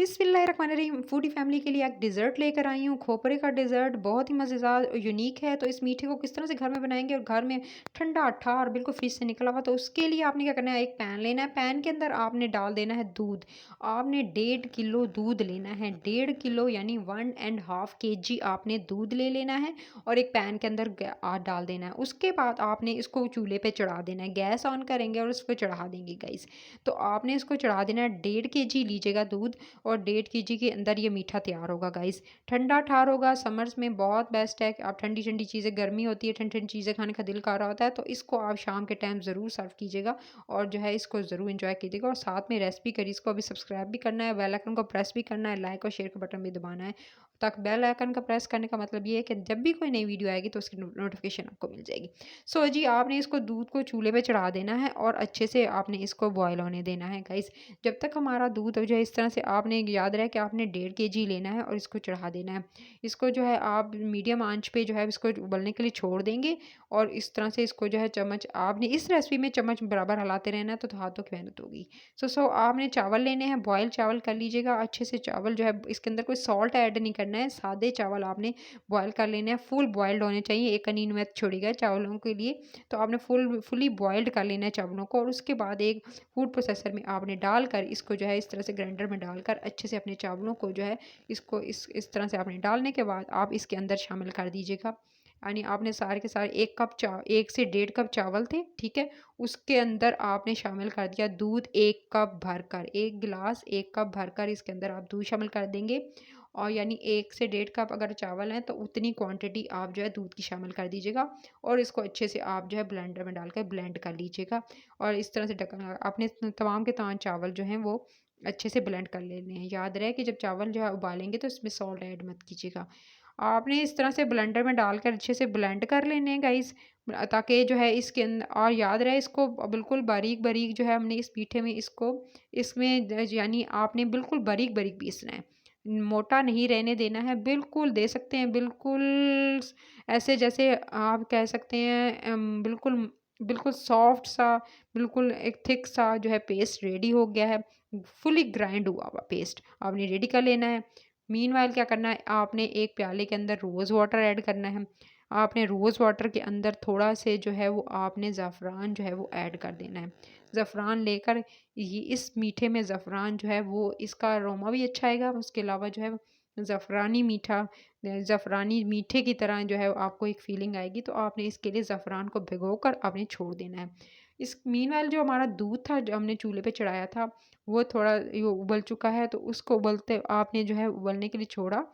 बिस्मिल्लाहिर्रहमानिर्रहीम foodie family के लिए एक डिज़र्ट लेकर आई हूँ। खोपरे का डिज़र्ट बहुत ही मज़ेदार और यूनिक है। तो इस मीठे को किस तरह से घर में बनाएंगे और घर में ठंडा अट्ठा और बिल्कुल फ्रिज से निकला हुआ, तो उसके लिए आपने क्या करना है, एक पैन लेना है। पैन के अंदर आपने डाल देना है दूध। आपने 1.5 किलो दूध लेना है। 1.5 किलो यानी 1.5 kg आपने दूध ले लेना है और एक पैन के अंदर डाल देना है। उसके बाद आपने इसको चूल्हे पे चढ़ा देना है। गैस ऑन करेंगे और उसको चढ़ा देंगे गाइस। तो आपने इसको चढ़ा देना है। 1.5 kg लीजिएगा दूध और 1.5 kg के अंदर ये मीठा तैयार होगा गाइस। ठंडा ठार होगा, समर्स में बहुत बेस्ट है कि आप ठंडी ठंडी चीज़ें, गर्मी होती है ठंडी ठंडी चीज़ें खाने का दिल कर रहा होता है, तो इसको आप शाम के टाइम ज़रूर सर्व कीजिएगा और जो है इसको ज़रूर इंजॉय कीजिएगा। और साथ में रेसिपी करी, इसको अभी सब्सक्राइब भी करना है, बेल आइकन को प्रेस भी करना है, लाइक और शेयर का बटन भी दबाना है। तक बेल आइकन का प्रेस करने का मतलब ये है कि जब भी कोई नई वीडियो आएगी तो उसकी नोटिफिकेशन आपको मिल जाएगी। सो जी, आपने इसको दूध को चूल्हे पे चढ़ा देना है और अच्छे से आपने इसको बॉयल होने देना है गाइस। जब तक हमारा दूध जो है इस तरह से, आपने याद रहे कि आपने 1.5 kg लेना है और इसको चढ़ा देना है। इसको जो है आप मीडियम आंच पे जो है इसको उबलने के लिए छोड़ देंगे और इस तरह से इसको जो है चम्मच, आपने इस रेसिपी में चम्मच बराबर हिलाते रहना है, तो हाथों की मेहनत होगी। सो आपने चावल लेने हैं, बॉयल चावल कर लीजिएगा अच्छे से। चावल जो है इसके अंदर कोई सॉल्ट ऐड नहीं करना है, सादे चावल आपने बॉयल कर लेने हैं। फुल बॉयल्ड होने चाहिए, एक कनीन में छोड़िएगा चावलों के लिए। तो आपने फुली बॉयल्ड कर लेना है चावलों को और उसके बाद एक फूड प्रोसेसर में आपने डालकर इसको जो है इस तरह से ग्राइंडर में डालकर अच्छे से अपने चावलों को जो है इसको इस तरह से आपने डालने के बाद आप इसके अंदर शामिल कर दीजिएगा। यानी आपने सारे के सारे 1 से 1.5 कप चावल थे, ठीक है। उसके अंदर आपने शामिल कर दिया दूध 1 कप भरकर, 1 गिलास 1 कप भरकर इसके अंदर आप दूध शामिल कर देंगे। और यानी 1 से 1.5 कप अगर चावल हैं तो उतनी क्वांटिटी आप जो है दूध की शामिल कर दीजिएगा और इसको अच्छे से आप जो है ब्लेंडर में डालकर ब्लेंड कर लीजिएगा। और इस तरह से ढक्कन आपने तमाम के तमाम चावल जो हैं वो अच्छे से ब्लेंड कर लेने हैं। याद रहे कि जब चावल जो है उबालेंगे तो इसमें सॉल्ट ऐड मत कीजिएगा। आपने इस तरह से ब्लेंडर में डालकर अच्छे से ब्लेंड कर लेने हैं गाइस, ताकि जो है इसके अंदर, और याद रहे इसको बिल्कुल बारीक बारीक जो है हमने इस पीठे में इसको इसमें यानी आपने बिल्कुल बारीक बारीक पीसना है, मोटा नहीं रहने देना है। बिल्कुल दे सकते हैं, बिल्कुल ऐसे जैसे आप कह सकते हैं बिल्कुल बिल्कुल सॉफ्ट सा, बिल्कुल एक थिक सा जो है पेस्ट रेडी हो गया है। फुली ग्राइंड हुआ हुआ पेस्ट आपने रेडी कर लेना है। मीनवाइल क्या करना है, आपने एक प्याले के अंदर रोज़ वाटर ऐड करना है। आपने रोज़ वाटर के अंदर थोड़ा से जो है वो आपने ज़ाफ़रान जो है वो ऐड कर देना है। ज़ाफ़रान लेकर, ये इस मीठे में ज़ाफ़रान जो है वो इसका अरोमा भी अच्छा आएगा। उसके अलावा जो है ज़ाफ़रानी मीठा, ज़ाफ़रानी मीठे की तरह जो है आपको एक फ़ीलिंग आएगी। तो आपने इसके लिए ज़ाफ़रान को भिगोकर आपने छोड़ देना है। इस मीनवाइल जो हमारा दूध था जो हमने चूल्हे पे चढ़ाया था, वो थोड़ा ये उबल चुका है, तो उसको उबलते आपने जो है उबलने के लिए छोड़ा,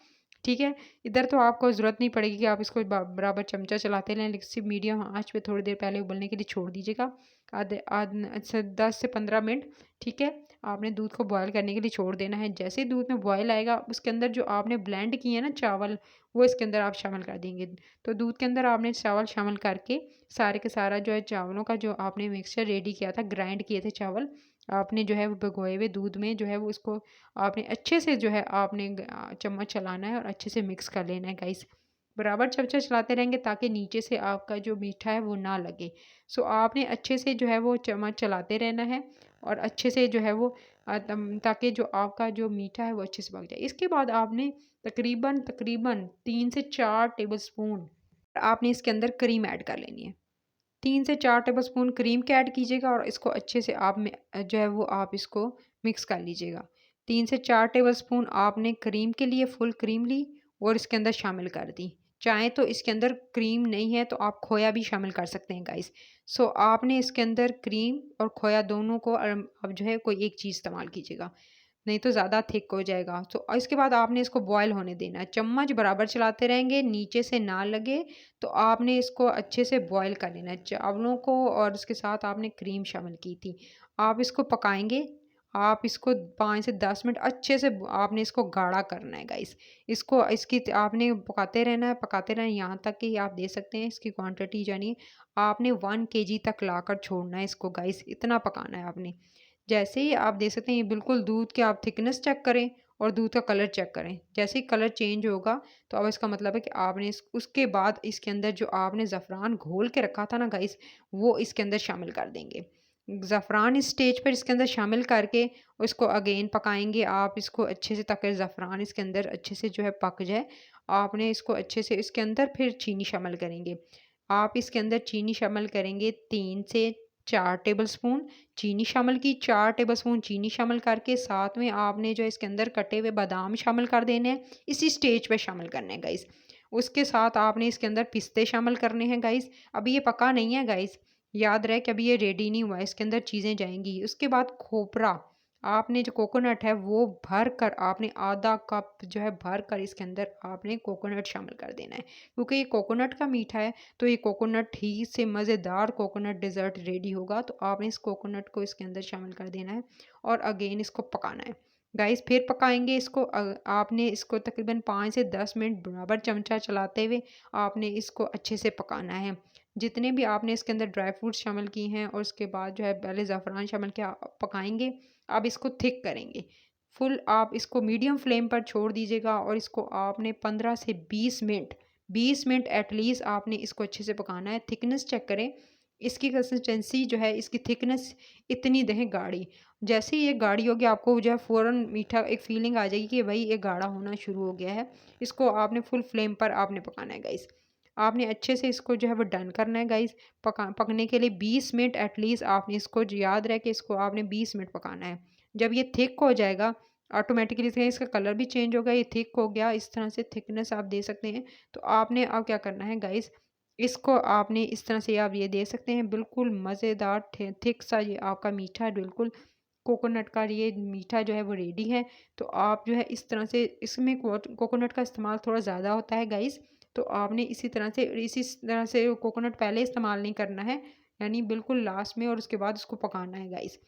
ठीक है। इधर तो आपको ज़रूरत नहीं पड़ेगी कि आप इसको बराबर चमचा चलाते रहें, लेकिन सिर्फ मीडियम आँच पे थोड़ी देर पहले उबलने के लिए छोड़ दीजिएगा। आधे आध अच्छा 10 से 15 मिनट, ठीक है। आपने दूध को बॉयल करने के लिए छोड़ देना है। जैसे ही दूध में बॉयल आएगा, उसके अंदर जो आपने ब्लेंड किए हैं ना चावल, वो इसके अंदर आप शामिल कर देंगे। तो दूध के अंदर आपने चावल शामिल करके सारे के सारा जो है चावलों का जो आपने मिक्सचर रेडी किया था, ग्राइंड किए थे चावल, आपने जो है वो भिगोए हुए दूध में जो है वो उसको आपने अच्छे से जो है आपने चम्मच चलाना है और अच्छे से मिक्स कर लेना है गाइस। बराबर चमचा चलाते रहेंगे ताकि नीचे से आपका जो मीठा है वो ना लगे। सो आपने अच्छे से जो है वो चम्मच चलाते रहना है और अच्छे से जो है वो ताकि जो आपका जो मीठा है वो अच्छे से पक जाए। इसके बाद आपने तकरीबन तकरीबन 3 से 4 टेबलस्पून आपने इसके अंदर क्रीम ऐड कर लेनी है। 3 से 4 टेबलस्पून क्रीम के ऐड कीजिएगा और इसको अच्छे से आप में जो है वो आप इसको मिक्स कर लीजिएगा। 3 से 4 टेबलस्पून आपने क्रीम के लिए फुल क्रीम ली और इसके अंदर शामिल कर दी। चाहें तो इसके अंदर क्रीम नहीं है तो आप खोया भी शामिल कर सकते हैं गाइस। सो आपने इसके अंदर क्रीम और खोया दोनों को अब जो है कोई एक चीज़ इस्तेमाल कीजिएगा, नहीं तो ज़्यादा थिक हो जाएगा। तो इसके बाद आपने इसको बॉयल होने देना है। चम्मच बराबर चलाते रहेंगे, नीचे से ना लगे, तो आपने इसको अच्छे से बॉयल कर लेना है चावलों को और उसके साथ आपने क्रीम शामिल की थी। आप इसको पकाएँगे, आप इसको 5 से 10 मिनट अच्छे से आपने इसको गाढ़ा करना है गाइस। इसको इसकी आपने पकाते रहना है यहाँ तक कि आप दे सकते हैं इसकी क्वांटिटी यानी आपने 1 केजी तक लाकर छोड़ना है इसको गाइस, इतना पकाना है आपने। जैसे ही आप देख सकते हैं ये बिल्कुल दूध के आप थिकनेस चेक करें और दूध का कलर चेक करें। जैसे ही कलर चेंज होगा तो अब इसका मतलब है कि आपने उसके बाद इसके अंदर जो आपने ज़फ़रान घोल के रखा था ना गाइस, वो इसके अंदर शामिल कर देंगे। ज़फ़रान इस स्टेज पर इसके अंदर शामिल करके उसको अगेन पकाएंगे आप इसको अच्छे से, ताकि ज़फ़रान इसके अंदर अच्छे से जो है पक जाए। आपने इसको अच्छे से इसके अंदर फिर चीनी शामिल करेंगे। आप इसके अंदर चीनी शामिल करेंगे 3 से 4 टेबलस्पून चीनी शामिल की। 4 टेबलस्पून चीनी शामिल करके साथ में आपने जो इसके अंदर कटे हुए बादाम शामिल कर देने हैं, इसी स्टेज पे शामिल करने हैं गाइस। उसके साथ आपने इसके अंदर पिस्ते शामिल करने हैं गाइस। अभी ये पका नहीं है गाइस, याद रहे कि अभी ये रेडी नहीं हुआ है, इसके अंदर चीज़ें जाएंगी। उसके बाद खोपरा, आपने जो कोकोनट है वो भर कर, आपने आधा कप जो है भर कर इसके अंदर आपने कोकोनट शामिल कर देना है। क्योंकि ये कोकोनट का मीठा है, तो ये कोकोनट ही से मज़ेदार कोकोनट डिज़र्ट रेडी होगा। तो आपने इस कोकोनट को इसके अंदर शामिल कर देना है और अगेन इसको पकाना है गाइस। फिर पकाएंगे इसको। आपने इसको तकरीबन 5 से 10 मिनट बराबर चमचा चलाते हुए आपने इसको अच्छे से पकाना है। जितने भी आपने इसके अंदर ड्राई फ्रूट्स शामिल किए हैं और उसके बाद जो है पहले ज़ाफ़रान शामिल किया, पकाएंगे। अब इसको थिक करेंगे। फुल आप इसको मीडियम फ्लेम पर छोड़ दीजिएगा और इसको आपने 15 से 20 मिनट एटलीस्ट आपने इसको अच्छे से पकाना है। थिकनेस चेक करें, इसकी कंसिस्टेंसी जो है, इसकी थिकनेस इतनी दें गाढ़ी। जैसे ही ये गाढ़ी होगी आपको जो है फ़ौरन मीठा एक फीलिंग आ जाएगी कि भाई ये गाढ़ा होना शुरू हो गया है। इसको आपने फुल फ्लेम पर आपने पकाना है गाइस। आपने अच्छे से इसको जो है वो डन करना है गाइस। पकने के लिए 20 मिनट एटलीस्ट आपने इसको याद रहे कि इसको आपने 20 मिनट पकाना है। जब ये थिक हो जाएगा ऑटोमेटिकली इसका कलर भी चेंज होगा, ये थिक हो गया, इस तरह से थिकनेस आप दे सकते हैं। तो आपने अब क्या करना है गाइस, इसको आपने इस तरह से आप ये दे सकते हैं, बिल्कुल मज़ेदार थिक सा ये आपका मीठा बिल्कुल कोकोनट का ये मीठा जो है वो रेडी है। तो आप जो है इस तरह से, इसमें कोकोनट का इस्तेमाल थोड़ा ज़्यादा होता है गाइस। तो आपने इसी तरह से कोकोनट पहले इस्तेमाल नहीं करना है, यानी बिल्कुल लास्ट में, और उसके बाद इसको पकाना है गाइस।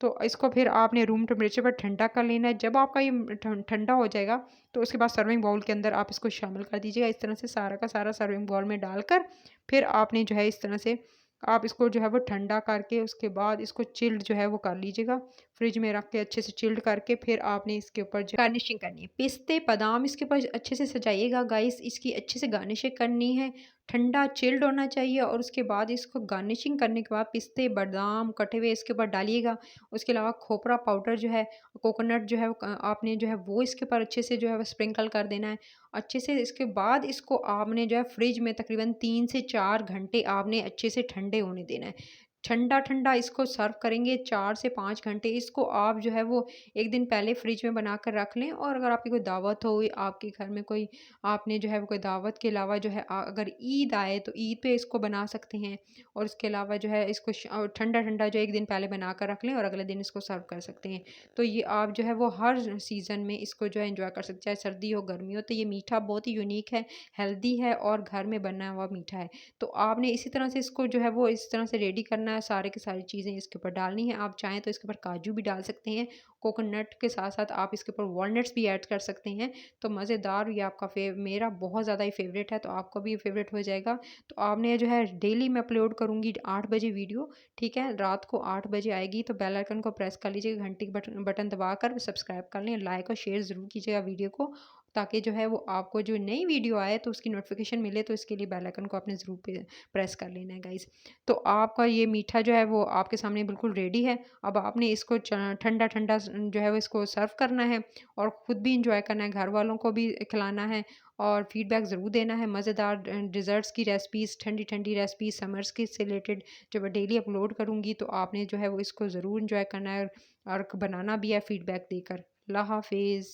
तो इसको फिर आपने रूम टेम्परेचर पर ठंडा कर लेना है। जब आपका ये ठंडा हो जाएगा तो उसके बाद सर्विंग बाउल के अंदर आप इसको शामिल कर दीजिएगा। इस तरह से सारा का सारा सर्विंग बाउल में डालकर फिर आपने जो है इस तरह से आप इसको जो है वो ठंडा करके उसके बाद इसको चिल्ड जो है वो कर लीजिएगा। फ्रिज में रख के अच्छे से चिल्ड करके फिर आपने इसके ऊपर जो गार्निशिंग करनी है, पिस्ते बादाम इसके ऊपर अच्छे से सजाइएगा गाइस। इसकी अच्छे से गार्निशिंग करनी है, ठंडा चिल्ड होना चाहिए। और उसके बाद इसको गार्निशिंग करने के बाद पिस्ते बादाम कटे हुए इसके ऊपर डालिएगा। उसके अलावा खोपरा पाउडर जो है, कोकोनट जो है आपने जो है वो इसके ऊपर अच्छे से जो है वो स्प्रिंकल कर देना है अच्छे से। इसके बाद इसको आपने जो है फ्रिज में तकरीबन 3 से 4 घंटे आपने अच्छे से ठंडे होने देना है। ठंडा ठंडा इसको सर्व करेंगे 4 से 5 घंटे। इसको आप जो है वो एक दिन पहले फ्रिज में बना कर रख लें। और अगर आपकी कोई दावत हो, आपके घर में कोई, आपने जो है वो कोई दावत के अलावा जो है अगर ईद आए तो ईद पे इसको बना सकते हैं। और उसके अलावा जो है इसको ठंडा ठंडा जो एक दिन पहले बना कर रख लें और अगले दिन इसको सर्व कर सकते हैं। तो ये आप जो है वो हर सीज़न में इसको जो है एंजॉय कर सकते हैं, चाहे सर्दी हो गर्मी हो। तो ये मीठा बहुत ही यूनिक है, हेल्दी है और घर में बना हुआ मीठा है। तो आपने इसी तरह से इसको जो है वो इस तरह से रेडी करना है, सारे की सारी चीज़ें इसके ऊपर डालनी है। आप चाहें तो इसके ऊपर काजू भी डाल सकते हैं, कोकोनट के साथ साथ आप इसके ऊपर वॉलनट्स भी ऐड कर सकते हैं। तो मज़ेदार, ये आपका मेरा बहुत ज़्यादा ही फेवरेट है, तो आपका भी फेवरेट हो जाएगा। तो आपने जो है डेली मैं अपलोड करूँगी 8 बजे वीडियो, ठीक है, रात को 8 बजे आएगी। तो बेल आइकन को प्रेस कर लीजिएगा, घंटी बटन बटन दबाकर सब्सक्राइब कर लें, लाइक और शेयर ज़रूर कीजिएगा वीडियो को, ताकि जो है वो आपको जो नई वीडियो आए तो उसकी नोटिफिकेशन मिले। तो इसके लिए बेल आइकन को आपने ज़रूर प्रेस कर लेना है गाइस। तो आपका ये मीठा जो है वो आपके सामने बिल्कुल रेडी है। अब आपने इसको ठंडा ठंडा जो है वो इसको सर्व करना है और ख़ुद भी इंजॉय करना है, घर वालों को भी खिलाना है और फीडबैक ज़रूर देना है। मज़ेदार डिज़र्ट्स की रेसिपीज़, ठंडी ठंडी रेसिपीज़ समर्स के से रिलेटेड जो मैं डेली अपलोड करूँगी, तो आपने जो है वो इसको ज़रूर इंजॉय करना है और बनाना भी है फीडबैक देकर। अल्लाह हाफिज़।